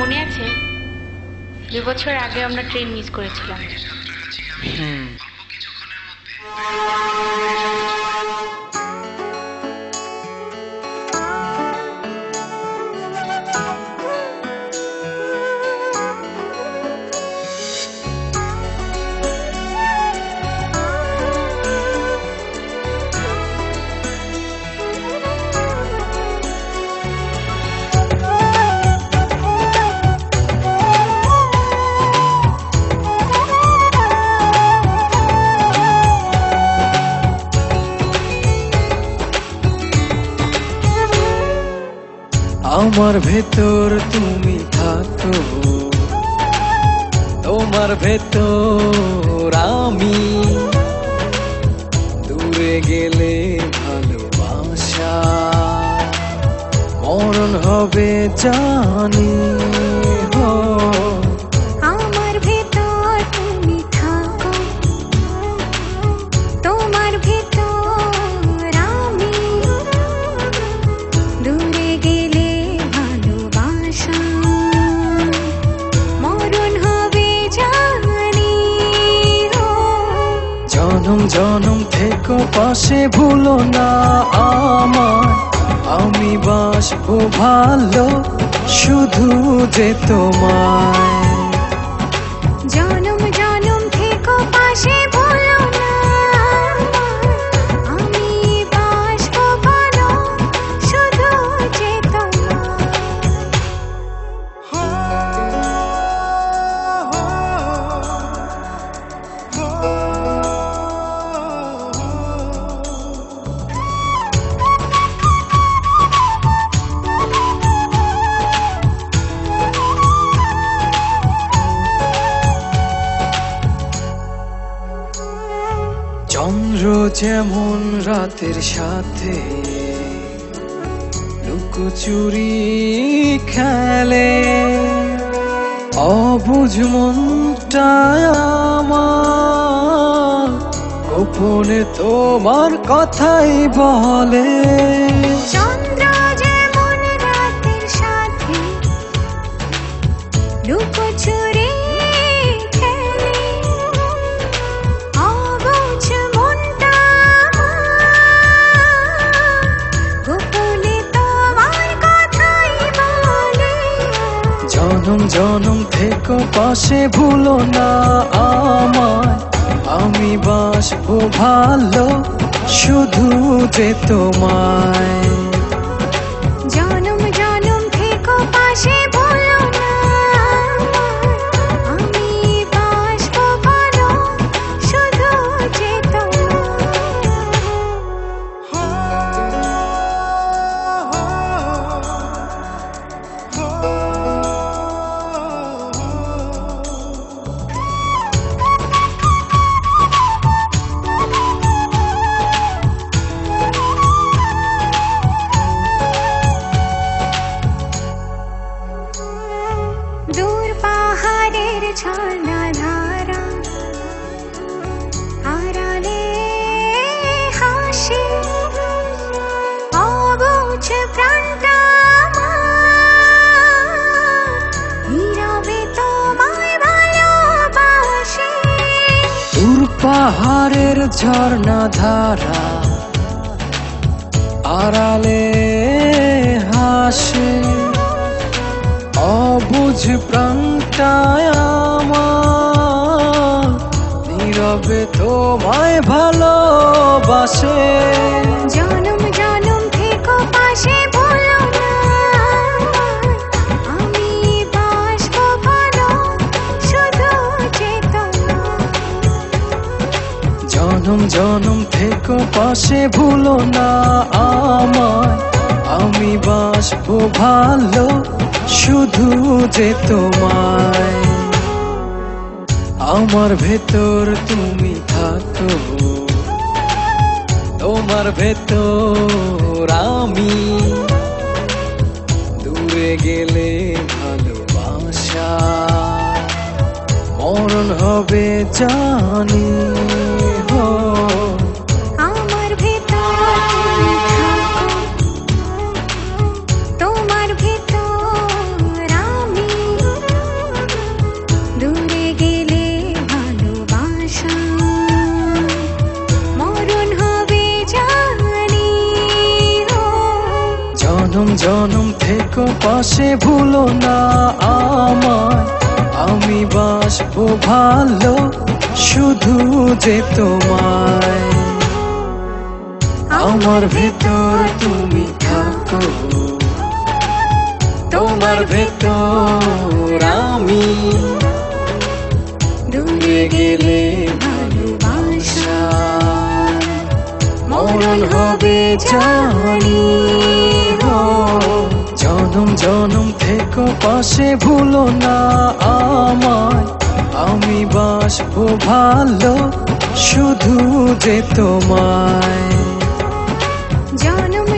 মনে আছে 2 বছর আগে আমরা ট্রেন মিস করেছিলাম। হুম। আমার ভেতর তুমি থাকো, তোমার ভেতর আমি, দূরে গেলে ভালোবাসা মরণ হবে জানি। হো আমার ভেতর তুমি থাকো, তোমার ভেতর আমি, দূরে গেলে ভালোবাসা মরণ হবে জানি। জনম জনম থেকো পাশে, ভুলো না আমায়, আমি বাসবো ভালো শুধু যে তোমায়। জনম জনম থেকো পাশে, ভুলো না আমি বাসবো ভালো শুধু যে তোমায়। চন্দ্র যেমন রাতের সাথে লুকোচুরি খেলে, অবুঝ মনটায় আমার গোপনে তোমার কথাই বলে। চন্দ্র যেমন রাতের সাথে লুকোচুরি খেলে, অবুঝ মনটা গোপনে তোমার কথাই বলে। জনম জনম থেকো পাশে, ভুলো না আমায়, আমি বাসবো ভালো শুধু যে তোমায়। জনম জনম থেকো পাশে, ভুলো না আমি বাসবো ভালো শুধু যে দূর পাহাড়ের ঝর্ণা ধারা, আড়ালে হাসি অবুঝ প্রাণটা নীরবে তোমায় ভালোবাসে। দূর পাহাড়ের ঝর্ণা ধারা, আড়ালে হাসে অবুঝ প্রাণটায় আমার, নীরবে তোমায় ভালোবাসে। জনম জনম থেকো পাশে, ভুলো না আমি বাসবো ভালো শুধু যে তোমায়। জনম জনম থেকো পাশে, ভুলো না আমায়, আমি বাসবো ভালো শুধু যে তোমায়। আমার ভেতর তুমি থাকো, তোমার ভেতর আমি, দূরে গেলে ভালোবাসা মরণ হবে জানি। হো আমার ভেতর তুমি থাকো, তোমার ভেতর আমি, জনম থেকো পাশে ভুলো না আমায়, আমি বাসবো ভালো শুধু যে তোমায়। আমার ভেতর তুমি থাকো, তোমার ভেতর আমি, দূরে গেলে ভালোবাসা মরণ হবে জানি। জনম জনম থেকো পাশে ভুলো না আমায়, আমি বাসবো ভালো শুধু যে তোমায়। জনম